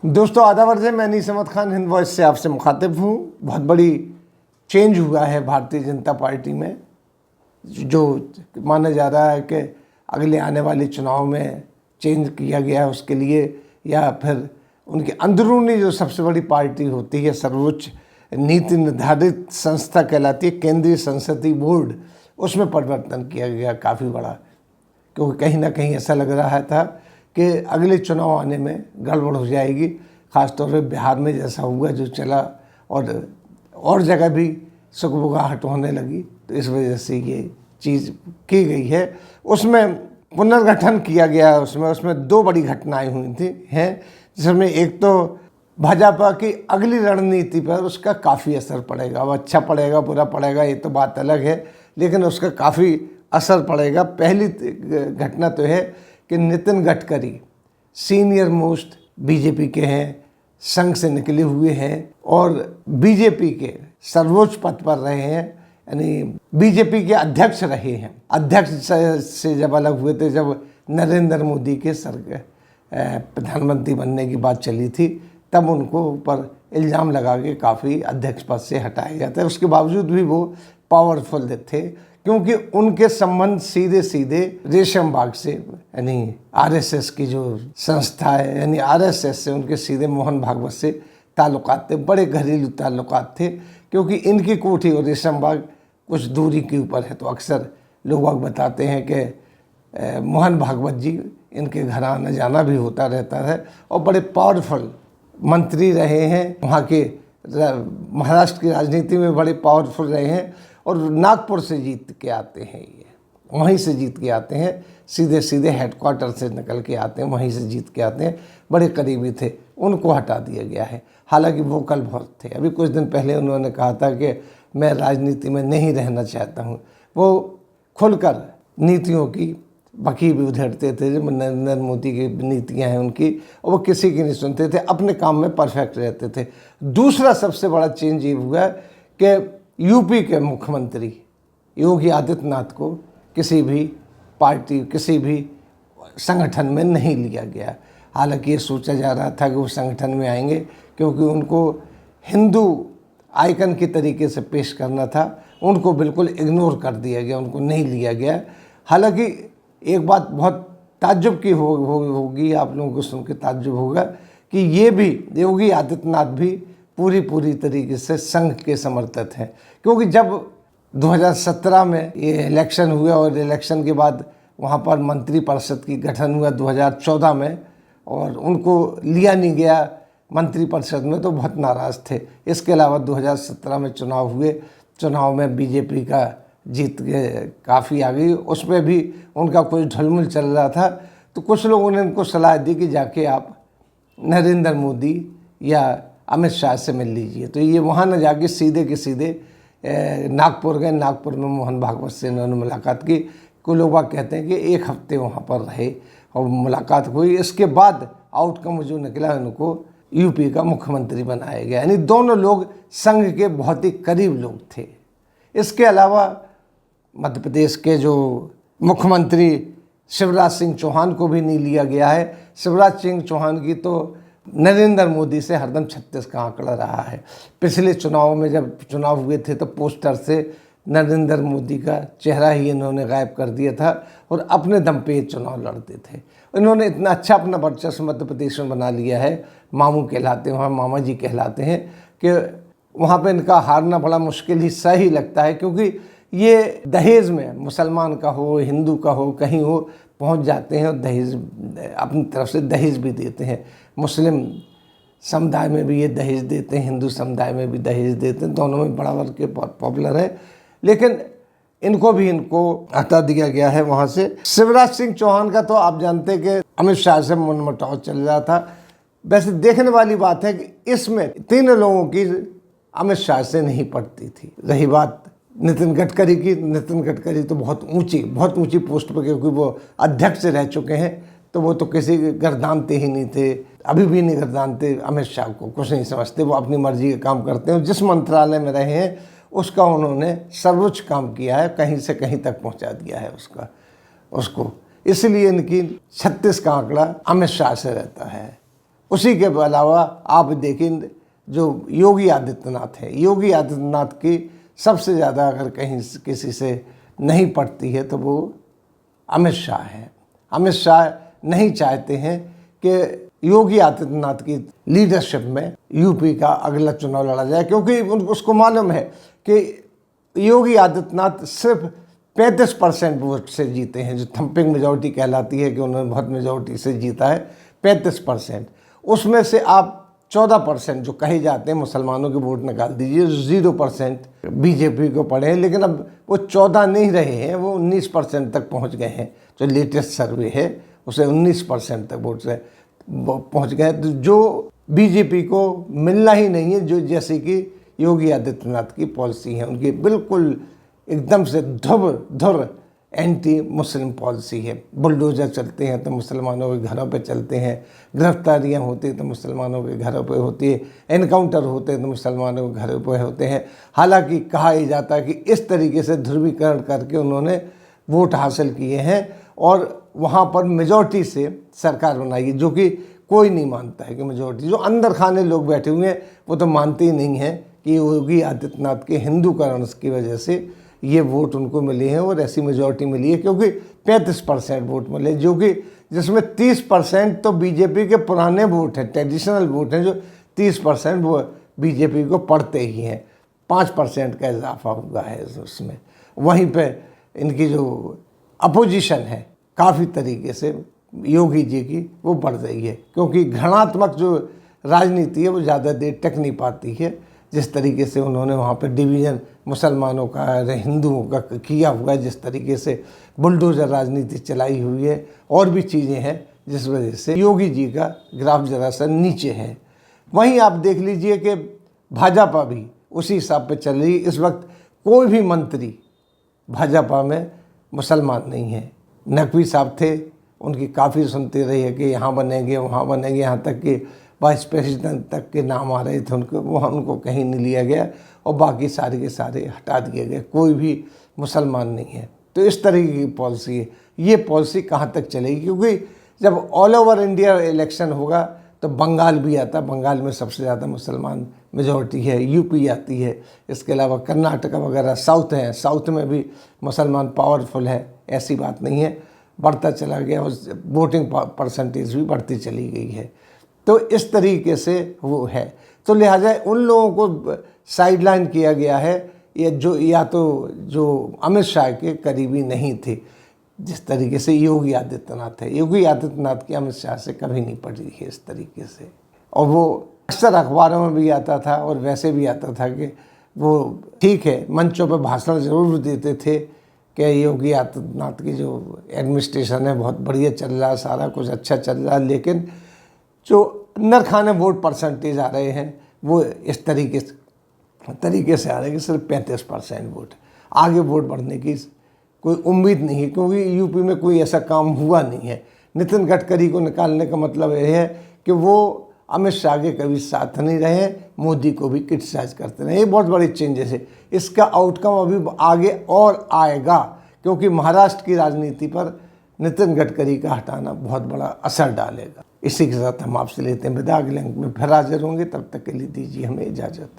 दोस्तों आदाब अर्ज़ है, मैं अनीस अहमद खान हिंद वॉइस से आपसे मुखातिब हूँ। बहुत बड़ी चेंज हुआ है भारतीय जनता पार्टी में, जो माना जा रहा है कि अगले आने वाले चुनाव में चेंज किया गया है उसके लिए, या फिर उनकी अंदरूनी जो सबसे बड़ी पार्टी होती है, सर्वोच्च नीति निर्धारित संस्था कहलाती है केंद्रीय संसदीय बोर्ड, उसमें परिवर्तन किया गया काफ़ी बड़ा। क्योंकि कहीं ना कहीं ऐसा लग रहा था कि अगले चुनाव आने में गड़बड़ हो जाएगी, ख़ासतौर पर बिहार में जैसा हुआ जो चला, और जगह भी सुगबुगाहट होने लगी, तो इस वजह से ये चीज़ की गई है। उसमें पुनर्गठन किया गया, उसमें दो बड़ी घटनाएं हुई थी हैं, जिसमें एक तो भाजपा की अगली रणनीति पर उसका काफ़ी असर पड़ेगा। अब अच्छा पड़ेगा बुरा पड़ेगा ये तो बात अलग है, लेकिन उसका काफ़ी असर पड़ेगा। पहली घटना तो है कि Nitin Gadkari senior most BJP के हैं, संघ से निकले हुए हैं और बीजेपी के सर्वोच्च पद पर रहे हैं, यानी बीजेपी के अध्यक्ष रहे हैं। अध्यक्ष से जब अलग हुए थे, जब नरेंद्र मोदी के प्रधानमंत्री बनने की बात चली थी, तब उनको ऊपर इल्ज़ाम लगा के काफ़ी अध्यक्ष पद से हटाया गया था। उसके बावजूद भी वो पावरफुल थे, क्योंकि उनके संबंध सीधे सीधे रेशम बाग से, यानी आरएसएस की जो संस्था है, यानी आरएसएस से उनके सीधे मोहन भागवत से ताल्लुकात थे, बड़े घरेलू ताल्लुकात थे। क्योंकि इनकी कोठी और रेशम बाग कुछ दूरी के ऊपर है, तो अक्सर लोग बताते हैं कि मोहन भागवत जी इनके घर आना जाना भी होता रहता है, और बड़े पावरफुल मंत्री रहे हैं, वहाँ के महाराष्ट्र की राजनीति में बड़े पावरफुल रहे हैं, और नागपुर से जीत के आते हैं, ये वहीं से जीत के आते हैं, सीधे सीधे हेडक्वार्टर से निकल के आते हैं, वहीं से जीत के आते हैं, बड़े करीबी थे। उनको हटा दिया गया है, हालांकि वोकल बहुत थे। अभी कुछ दिन पहले उन्होंने कहा था कि मैं राजनीति में नहीं रहना चाहता हूँ। वो खुलकर नीतियों की बखी भी उधेड़ते थे, जो नरेंद्र मोदी की नीतियाँ हैं उनकी, और वो किसी की नहीं सुनते थे, अपने काम में परफेक्ट रहते थे। दूसरा सबसे बड़ा चेंज ये हुआ कि यूपी के मुख्यमंत्री योगी आदित्यनाथ को किसी भी पार्टी, किसी भी संगठन में नहीं लिया गया। हालांकि ये सोचा जा रहा था कि वो संगठन में आएंगे, क्योंकि उनको हिंदू आइकन के तरीके से पेश करना था, उनको बिल्कुल इग्नोर कर दिया गया, उनको नहीं लिया गया। हालांकि एक बात बहुत ताज्जुब की होगी, आप लोगों को सुन के ताज्जुब होगा कि ये भी योगी आदित्यनाथ भी पूरी तरीके से संघ के समर्थक हैं। क्योंकि जब 2017 में ये इलेक्शन हुआ, और इलेक्शन के बाद वहाँ पर मंत्री परिषद की गठन हुआ 2014 में, और उनको लिया नहीं गया मंत्री परिषद में, तो बहुत नाराज़ थे। इसके अलावा 2017 में चुनाव हुए, चुनाव में बीजेपी का जीत के काफ़ी आ गई, उसमें भी उनका कुछ ढुलमुल चल रहा था। तो कुछ लोगों ने उनको सलाह दी कि जाके आप नरेंद्र मोदी या अमित शाह से मिल लीजिए। तो ये वहाँ न जाके सीधे के सीधे नागपुर गए। नागपुर में मोहन भागवत से इन्होंने मुलाकात की। कुछ लोग कहते हैं कि 1 हफ्ते वहाँ पर रहे और मुलाकात हुई। इसके बाद आउटकम जो निकला, उनको यूपी का मुख्यमंत्री बनाया गया। यानी दोनों लोग संघ के बहुत ही करीब लोग थे। इसके अलावा मध्य प्रदेश के जो मुख्यमंत्री शिवराज सिंह चौहान को भी नहीं लिया गया है। शिवराज सिंह चौहान की तो नरेंद्र मोदी से हरदम 36 का आंकड़ा रहा है। पिछले चुनाव में जब चुनाव हुए थे, तो पोस्टर से नरेंद्र मोदी का चेहरा ही इन्होंने गायब कर दिया था, और अपने दम पे चुनाव लड़ते थे। इन्होंने इतना अच्छा अपना वर्चस्व मध्य प्रदेश में बना लिया है, मामू कहलाते हैं वहाँ, मामा जी कहलाते हैं, कि वहाँ पे इनका हारना बड़ा मुश्किल ही सही लगता है। क्योंकि ये दहेज में, मुसलमान का हो हिंदू का हो, कहीं हो पहुँच जाते हैं, और दहेज अपनी तरफ से दहेज भी देते हैं। मुस्लिम समुदाय में भी ये दहेज देते हैं, हिंदू समुदाय में भी दहेज देते हैं, दोनों में बड़ा वर्ग के पॉपुलर है। लेकिन इनको हटा दिया गया है वहाँ से। शिवराज सिंह चौहान का तो आप जानते हैं कि अमित शाह से मनमुटाव चल रहा था। वैसे देखने वाली बात है कि इसमें 3 लोगों की अमित शाह से नहीं पड़ती थी। रही बात नितिन गडकरी की, नितिन गडकरी तो बहुत ऊंची पोस्ट पर, क्योंकि वो अध्यक्ष रह चुके हैं, तो वो तो किसी गर्दानते ही नहीं थे, अभी भी नहीं गर्दानते। अमित शाह को कुछ नहीं समझते, वो अपनी मर्जी का काम करते हैं। जिस मंत्रालय में रहे हैं उसका उन्होंने सर्वोच्च काम किया है, कहीं से कहीं तक पहुंचा दिया है उसको। इसलिए इनकी 36 का आंकड़ा अमित शाह से रहता है। उसी के अलावा आप देखें जो योगी आदित्यनाथ है, योगी आदित्यनाथ की सबसे ज़्यादा अगर कहीं किसी से नहीं पड़ती है तो वो अमित शाह है। अमित शाह नहीं चाहते हैं कि योगी आदित्यनाथ की लीडरशिप में यूपी का अगला चुनाव लड़ा जाए, क्योंकि उसको मालूम है कि योगी आदित्यनाथ सिर्फ 35% वोट से जीते हैं, जो थम्पिंग मेजॉरिटी कहलाती है कि उन्होंने बहुत मेजॉरिटी से जीता है 35%। उसमें से आप 14% जो कहे जाते हैं मुसलमानों के वोट निकाल दीजिए, 0% बीजेपी को पड़े हैं, लेकिन अब वो 14 नहीं रहे हैं, वो 19% तक पहुंच गए हैं। जो लेटेस्ट सर्वे है उसे 19% तक वोट से पहुंच गए, तो जो बीजेपी को मिलना ही नहीं है, जो जैसे कि योगी आदित्यनाथ की पॉलिसी है, उनकी बिल्कुल एकदम से धुर एंटी मुस्लिम पॉलिसी है। बुलडोजर चलते हैं तो मुसलमानों के घरों पे चलते हैं, गिरफ्तारियां होती तो मुसलमानों के घरों पे होती है, एनकाउंटर होते तो मुसलमानों के घरों पे होते हैं। हालांकि कहा ही जाता है कि इस तरीके से ध्रुवीकरण करके उन्होंने वोट हासिल किए हैं और वहाँ पर मेजॉरिटी से सरकार बनाई है, जो कि कोई नहीं मानता है कि मेजॉरिटी, जो अंदर खाने लोग बैठे हुए हैं वो तो मानते ही नहीं हैं कि योगी आदित्यनाथ के हिंदूकरण की वजह से ये वोट उनको मिले हैं और ऐसी मेजॉरिटी मिली है, क्योंकि 35% वोट मिले, जो कि जिसमें 30% तो बीजेपी के पुराने वोट हैं, ट्रेडिशनल वोट हैं, जो 30% वो बीजेपी को पड़ते ही हैं। 5% का इजाफा हुआ है उसमें। वहीं पे इनकी जो अपोजिशन है काफ़ी तरीके से योगी जी की वो बढ़ रही है, क्योंकि घृणात्मक जो राजनीति है वो ज़्यादा देर तक नहीं पाती है। जिस तरीके से उन्होंने वहाँ पे डिवीज़न मुसलमानों का हिंदुओं का किया हुआ है, जिस तरीके से बुलडोजर राजनीति चलाई हुई है, और भी चीज़ें हैं जिस वजह से योगी जी का ग्राफ ज़रा सा नीचे है। वहीं आप देख लीजिए कि भाजपा भी उसी हिसाब पे चल रही। इस वक्त कोई भी मंत्री भाजपा में मुसलमान नहीं है। नकवी साहब थे, उनकी काफ़ी सुनते रही है कि यहाँ बनेंगे वहाँ बनेंगे, यहाँ तक कि वाइस प्रेसिडेंट तक के नाम आ रहे थे उनको, वहाँ उनको कहीं नहीं लिया गया और बाकी सारे के सारे हटा दिए गए, कोई भी मुसलमान नहीं है। तो इस तरीके की पॉलिसी है। ये पॉलिसी कहाँ तक चलेगी, क्योंकि जब ऑल ओवर इंडिया इलेक्शन होगा तो बंगाल भी आता, बंगाल में सबसे ज़्यादा मुसलमान मेजॉरिटी है, यूपी आती है, इसके अलावा कर्नाटका वगैरह साउथ है, साउथ में भी मुसलमान पावरफुल है, ऐसी बात नहीं है, बढ़ता चला गया और वोटिंग परसेंटेज भी बढ़ती चली गई है। तो इस तरीके से वो है, तो लिहाजा उन लोगों को साइडलाइन किया गया है, ये जो या तो जो अमित शाह के करीबी नहीं थे, जिस तरीके से योगी आदित्यनाथ है। योगी आदित्यनाथ की अमित शाह से कभी नहीं पड़ी है इस तरीके से, और वो अक्सर अखबारों में भी आता था और वैसे भी आता था कि वो ठीक है, मंचों पर भाषण ज़रूर देते थे कि योगी आदित्यनाथ की जो एडमिनिस्ट्रेशन है बहुत बढ़िया चल रहा है, सारा कुछ अच्छा चल रहा है, लेकिन जो अंदर खाने वोट परसेंटेज आ रहे हैं वो इस तरीके से आ रहे हैं कि सिर्फ 35% वोट, आगे वोट बढ़ने की कोई उम्मीद नहीं है, क्योंकि यूपी में कोई ऐसा काम हुआ नहीं है। नितिन गडकरी को निकालने का मतलब यह है कि वो अमित शाह के कभी साथ नहीं रहे, मोदी को भी क्रिटिसाइज करते रहे। ये बहुत बड़ी चेंजेस है। इसका आउटकम अभी आगे और आएगा, क्योंकि महाराष्ट्र की राजनीति पर नितिन गडकरी का हटाना बहुत बड़ा असर डालेगा। इसी के साथ हम आपसे लेते हैं विदा। अगले अंक में फिर हाजिर होंगे, तब तक के लिए दीजिए हमें इजाज़त।